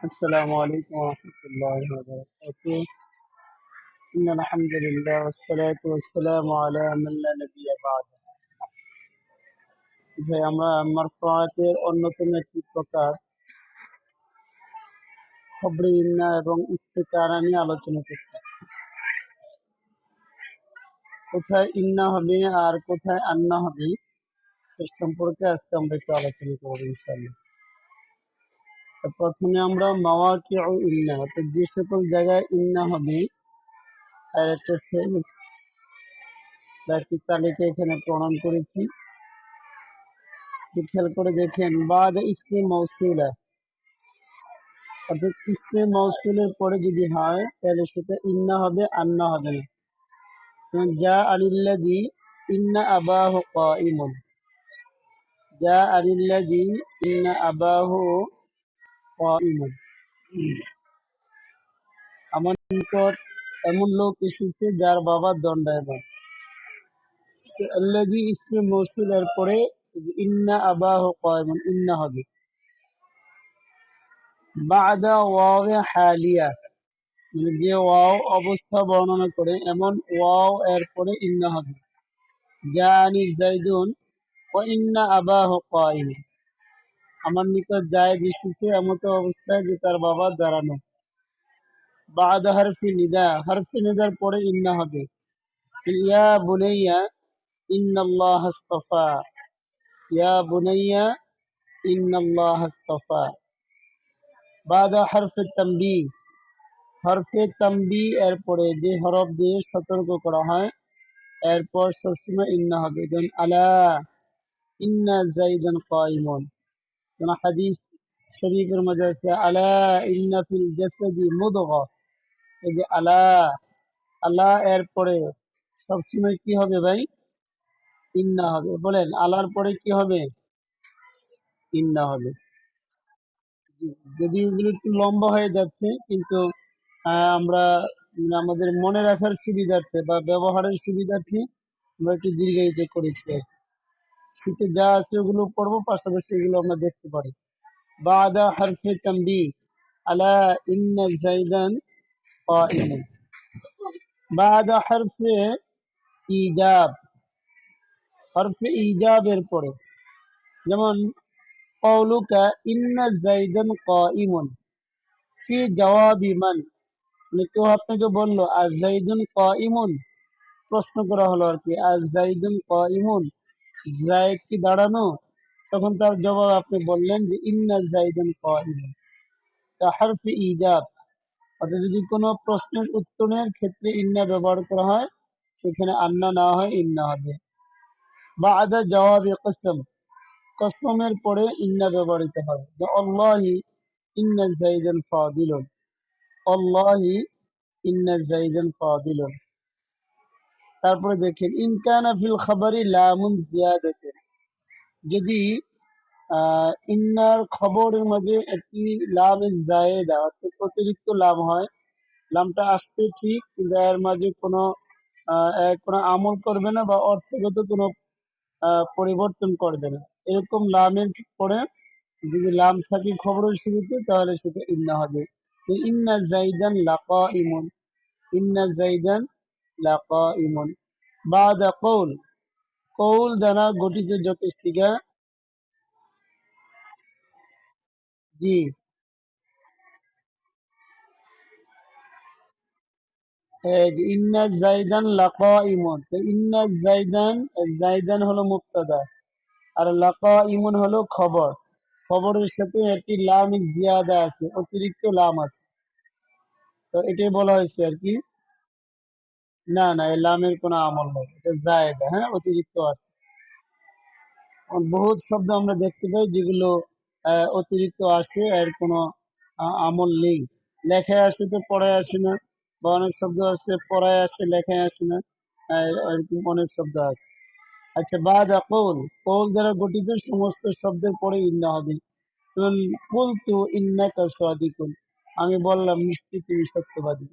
السلام عليكم ورحمة الله وبركاته. إن الحمد لله والصلاة والسلام على من لا نبي بعده. যে আমরা মারফুআতের অন্যতম একটি প্রকার খবরে ইন্না এবং ইস্তিকারা নিয়ে আলোচনা করছি। কোথায় ইন্না হবে আর কোথায় আন্না হবে সে সম্পর্কে আজকে আমরা একটু আলোচনা করব ইনশাআল্লাহ। তো প্রথমে আমরা মাওয়াকিউ ইন্না, অর্থাৎ যে সকল জায়গায় ইন্না হবে আর একটা একটি তালিকা এখানে প্রণয়ন করেছি। খেয়াল করে দেখেন বাদ ইসমে মৌসুলা, অর্থাৎ ইসমে মৌসুলের পরে যদি হয় তাহলে সেটা ইন্না হবে, আন্না হবে না। যেমন যা আলিল্লাযী ইন্না আবাহু কাইমুন, যা আলিল্লাযী ইন্না আবাহু কাইমুন, আমার নিকট এমন লোক এসেছে যার বাবা দণ্ডায়মান। আল্লাযী ইসমে মৌসুলের পরে ইন্না আবাহু কাইমুন ইন্না হবে। বাদা ওয়াও হালিয়া, মানে যে ওয়াও অবস্থা বর্ণনা করে এমন ওয়াও এর পরে ইন্না হবে। জানি জাইদুন ওয়া ইন্না আবাহু কাইম, আমার নিকট জায়েদ এসেছে এমত অবস্থায় যে তার বাবা দাঁড়ানো। বাদা হরফি নিদা, হরফি নিদার পরে ইন্না হবে। ইয়া বুনাইয়া ইন্নাল্লাহ আস্তাফা, ইয়া বুনাইয়া ইন্নাল্লাহ আস্তাফা। বাদা হরফি তানবীহ, হরফে তানবীহ এর পরে যে হরফ দিয়ে সতর্ক করা হয় এরপর সবসময় ইন্না হবে। যেমন আলা ইন্না জাইদান কাইমুন, যেমন হাদিস শরীফের মধ্যে আছে আলা ইন্না ফিল জাসাদি মুদগা, এই যে আলা, আলা এর পরে সবসময় কি হবে ভাই? ইন্না হবে। বলেন আলার পরে কি হবে? ইন্না হবে। যদি এগুলো একটু লম্বা হয়ে যাচ্ছে কিন্তু আমরা আমাদের মনে রাখার সুবিধার্থে বা ব্যবহারের সুবিধার্থে আমরা একটু দীর্ঘায়িত করেছি। শীতে যা আছে ওগুলো পড়বো, পাশাপাশি এগুলো আমরা দেখতে পারি। বাদা হরফে তানবীহ আলা ইন্না জাইদান কাইমুন। বাদা হরফে ইজাব, হরফে ইজাবের পরে যেমন কওলুকা ইন্না জাইদান কাইমুন ফি জওয়াবি মান, মানে কেউ আপনাকে বললো আজ জাইদুন কাইমুন, প্রশ্ন করা হলো আর কি, আজ জাইদুন কাইমুন, জায়েদ কি দাঁড়ানো? তখন তার জবাব আপনি বললেন যে ইন্না জাইদান কাইমুন। তা হরফে ইজাব, অর্থাৎ যদি কোনো প্রশ্নের উত্তরের ক্ষেত্রে ইন্না ব্যবহার করা হয় সেখানে আন্না না হয় ইন্না হবে। বাদা জওয়াবে কসম, কসমের পরে ইন্না ব্যবহৃত হয়। যে আল্লাহি ইন্না জাইদান ফাদিলুন, আল্লাহি ইন্না জাইদান ফাদিলুন। তারপরে দেখেন ইনকানা ফিল খাবারি লামুন জিয়াদাতুন, যদি ইন্নার খবরের মাঝে একটি লামে জায়েদা অর্থাৎ অতিরিক্ত লাম হয়, লামটা আসছে ঠিক কিন্তু এর মাঝে কোনো আমল করবে না বা অর্থগত কোনো পরিবর্তন করবে না, এরকম লামের পরে যদি লাম থাকে খবরের শুরুতে তাহলে সেটা ইন্না হবে। তো ইন্না জাইদান লাকাইমুন, ইন্না জাইদান লাকাইমুন। বাদা কওল, কওল দ্বারা গঠিত যত সিগা, জি ইন্না জাইদান লাকাইমুন, তো ইন্না জাইদান, জাইদান হলো মুবতাদা আর লাকাইমুন হলো খবর। খবরের সাথে একটি লাম জিয়াদা আছে, অতিরিক্ত লাম আছে, তো এটাই বলা হয়েছে আর কি। না না, এই লামের কোনো আমল নেই, এটা জায়েদা, হ্যাঁ অতিরিক্ত আছে। বহুত শব্দ আমরা দেখতে পাই যেগুলো অতিরিক্ত আসে, এর কোনো আমল নেই। লেখায় আসে তো পড়ায় আসে না, বা অনেক শব্দ আছে পড়ায় আসে লেখায় আসে না, এরকম অনেক শব্দ আছে। আচ্ছা বাদা কওল, কওল দ্বারা গঠিত সমস্ত শব্দের পরে ইন্না হবে। যেমন কুলতু ইন্নাকা সাদিকুন, আমি বললাম নিশ্চয়ই তুমি সত্যবাদী।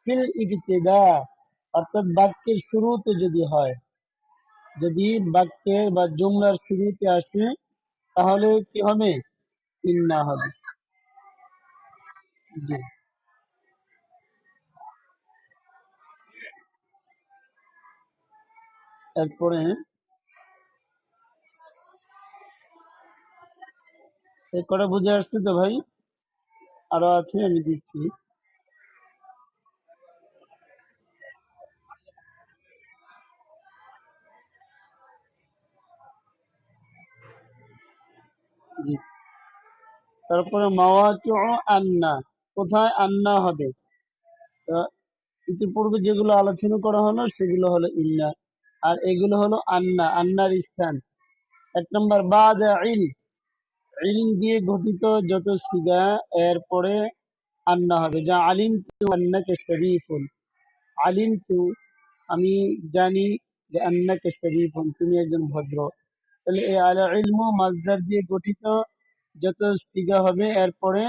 ফিল ইবতিদা, অর্থাৎ বাক্যের শুরুতে যদি হয়, যদি বাক্যের বা জুমলার শুরুতে আসে তাহলে কি হবে? ইন্না হবে। জি। এরপরে এ কটা বুঝে আসছে তো ভাই? আরো আছে, আমি দিচ্ছি। জি। তারপরে মাওয়াকিউ আন্না, কোথায় আন্না হবে? তো ইতিপূর্বে যেগুলো আলোচনা করা হলো সেগুলো হলো ইন্না, আর এগুলো হলো আন্না, আন্নার স্থান। এক নম্বর বাদা ইল, ইলম দিয়ে গঠিত যত সিগা এরপরে আন্না হবে। যা আলিম তু আন্নাকা শরীফুন, আলিম তু আমি জানি যে আন্নাকা শরীফুন তুমি একজন ভদ্র। তাহলে এই আল ইলমু মাজদার দিয়ে গঠিত যত সিগা হবে এরপরে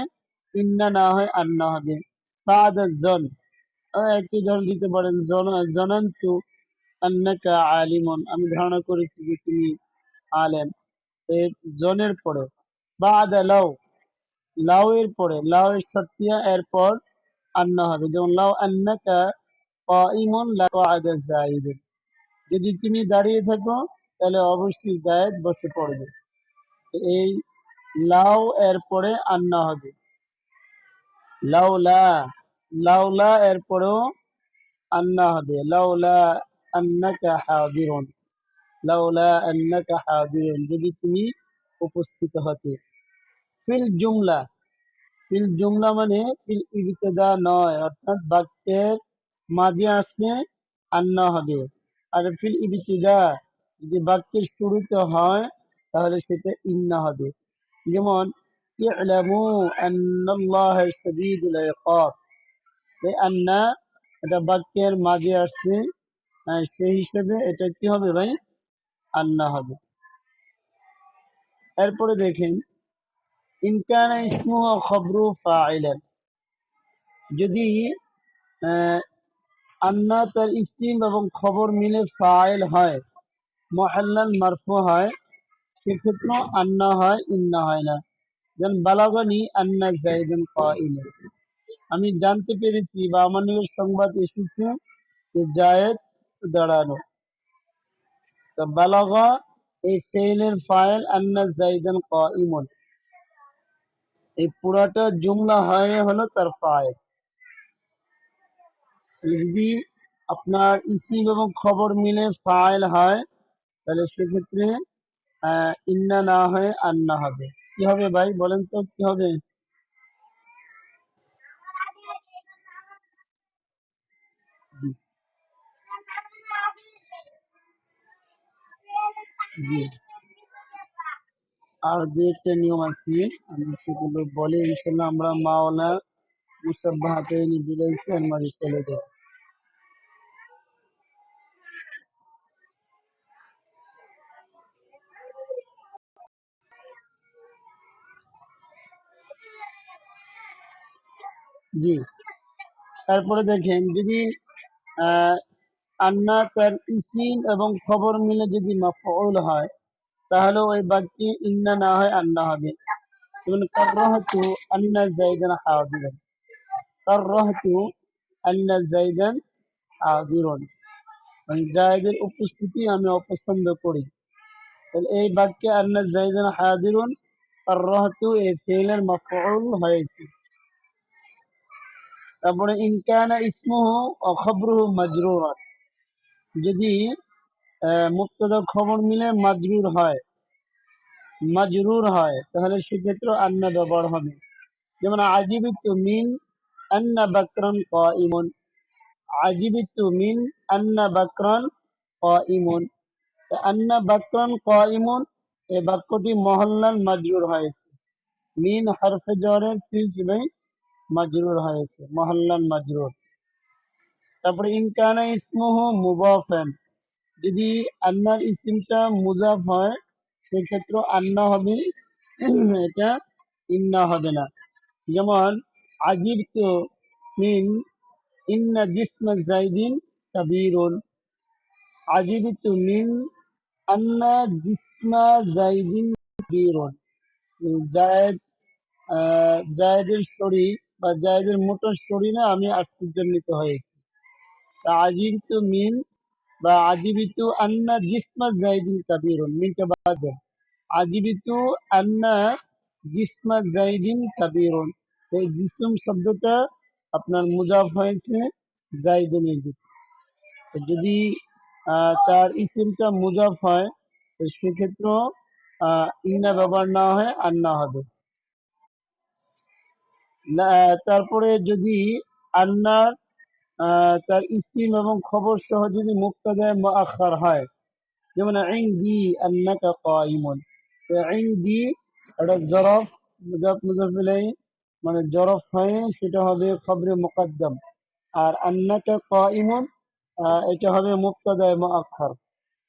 ইন্না না হয় আন্না হবে। বাদা জন, একটি জন দিতে পারেন জনান্তু আন্নাকা আলিমুন, আমি ধারণা করেছি যে তুমি আলেম। এর জনের পরে বাদা লাউ, লাউ এর পরে লাউ এর সত্যিয়া এরপর আন্না হবে। যেমন লাউ আন্নাকা কাইমুন লাকাআদা যায়েদুন, যদি তুমি দাঁড়িয়ে থাকো তাহলে অবশ্যই জায়েদ বসে পড়বে। তো এই লাউ এর পরে আন্না হবে। লাউলা, লাউলা এর পরেও আন্না হবে। লাউলা আন্নাকা হাদিরুন, লাউলা আন্নাকা হাদিরুন, যদি তুমি উপস্থিত হতে। ফিল জুমলা, ফিল জুমলা মানে ফিল ইবতেদা নয়, অর্থাৎ বাক্যের মাঝে আসলে আন্না হবে। আর ফিল ইবতিদা যদি বাক্যের শুরুতে হয় তাহলে সেটা ইন্না হবে। যেমন ই'লামু আন্নাল্লাহা শাদীদুল ইকাব, এই আন্না এটা বাক্যের মাঝে আসছে, সেই হিসেবে এটা কি হবে ভাই? আন্না হবে। এরপরে দেখেন ইনকানা ইসমুহু খবরু ফাইলান, যদি আহ, আন্না তার ইসিম এবং খবর মিলে ফাইল হয়, মুআল্লাল মারফু হয়, সেক্ষেত্রে আন্না হয়, ইন্না হয় না। যেমন বালাগানি আন্না যাইদুন কাইমুন, আমি জানতে পেরেছি বা আমার নিকট সংবাদ এসেছে যে জায়েদ দাঁড়ানো। তো বালাগা এই ফেইলের ফাইল আন্না যাইদান কাইমুন, এই পুরাটা জুমলা হয় হলো তার ফাইল। যদি আপনার ইসিম এবং খবর মিলে ফাইল হয় তাহলে সেক্ষেত্রে ইন্না না হয়ে আন্না হবে। কি হবে ভাই বলেন তো, কি হবে? জি। জি। আর যে একটা নিয়ম আছে আমি সেগুলো বলে ইনশাল্লাহ আমরা মাওলা মুসাব্বাহাতে বিলাইছি এর মাঝে চলে যাই। জি। তারপরে দেখেন যদি আহ আন্না তার ইসিম এবং খবর মিলে যদি মাফউল হয় তাহলে ওই বাক্যে ইন্না না হয় আন্না হবে। যেমন কাররাহতু আন্না যাইদান হাদিরান, কাররাহতু আন্না যাইদান হাদিরুন, মানে জায়দের উপস্থিতি আমি অপছন্দ করি। তাহলে এই বাক্যে আন্না যাইদান হাদিরুন কাররাহতু এই ফেলের মাফউল হয়েছে। তারপরে ইনকানা ইসমুহু ও খবরুহু মাজরুরান, যদি মুক্তদা খবর মিলে মাজরুর হয় তাহলে সেক্ষেত্রে আন্না ব্যবহার হবে। যেমন আজিবিতু মিন আন্না বাকরান কাইমুন, আজিবিতু মিন আন্না বাকরান কাইমুন, আন্না বাকরান কাইমুন এই বাক্যটি মহল্লাল মাজরুর হয়েছে, মিন হরফে জরের ফিজলে মাজরুর হয়েছে, মহল্লাল মাজরুর। তারপরে ইনকানা ইসমুহু মুদাফান, যদি আন্নার ইসিমটা মুজাফ হয় সেক্ষেত্রে আন্না হবে, এটা ইন্না হবে না। যেমন আজিবতু মিন ইন্না জিসমা জাইদিন কাবীরুন, আজিবতু মিন আন্না জিসমা জাইদিন কাবীরুন, জায়েদ জায়েদের শরীর বা জায়েদের মোটর শরীরে আমি আশ্চর্যান্বিত হয়েছি। আজিবতু মিন বা আজিবিতু আন্না জিসমা জাইদিন কাবীরুন মিনটা বাদ দেন। আজিবিতু আন্না জিসমা জাইদিন কাবীরুন, এই জিসম শব্দটা আপনার মুজাফ হয়েছে জাইদিনের দিকে। তো যদি তার ইসিমটা মুজাফ হয় তো সেক্ষেত্রেও ইন্না ব্যবহার না হয় আন্না হবে। তারপরে যদি আন্নার তার ইসিম এবং খবর সহ যদি মুক্তাদায় মুআখার হয়, যেমন ইনদি আন্নাকা কাইমুন, তো ইনদি এটা জরফ, মুজাফ মুজাফ ইলাইহি মানে জরফ হয়ে সেটা হবে খবরে মুকদ্দম। আর আন্নাকা কাইমুন এটা হবে মুক্তাদায় মুআখার।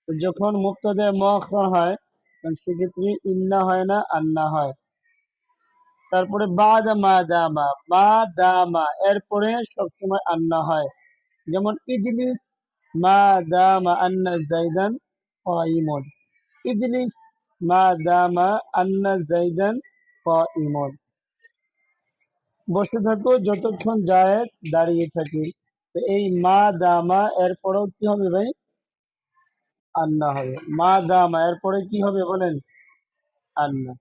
তো যখন মুক্তাদায় মুআখার হয় তখন সেক্ষেত্রে ইন্না হয় না, আন্না হয়। তারপরে বাদা মা দামা, মা দামা এরপরে সবসময় আন্না হয়। যেমন ইজলিস মা দামা আন্না জাইদান কাইমুন, ইজলিস মা দামা আন্না জাইদান কাইমুন, বসে থাকো যতক্ষণ জায়েদ দাঁড়িয়ে থাকে। তো এই মা দামা এরপরেও কি হবে ভাই? আন্না হবে। মা দামা এরপরে কি হবে বলেন? আন্না।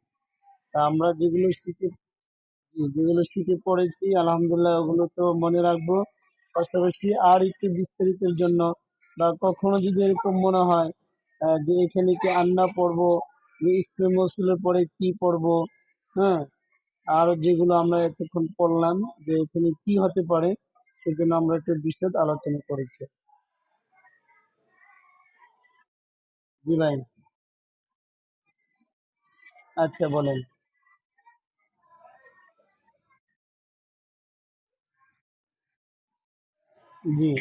তা আমরা যেগুলো শিখে পড়েছি আলহামদুলিল্লাহ ওগুলো তো মনে রাখবো। পাশাপাশি আর একটু বিস্তারিতের জন্য বা কখনো যদি এরকম মনে হয় যে এখানে কি আন্না পড়বো, যে ইসমে মৌসুলের পরে কি পড়বো, হ্যাঁ, আরো যেগুলো আমরা এতক্ষণ পড়লাম যে এখানে কি হতে পারে সেজন্য আমরা একটু বিশদ আলোচনা করেছি। জি ভাই। আচ্ছা বলেন। জি।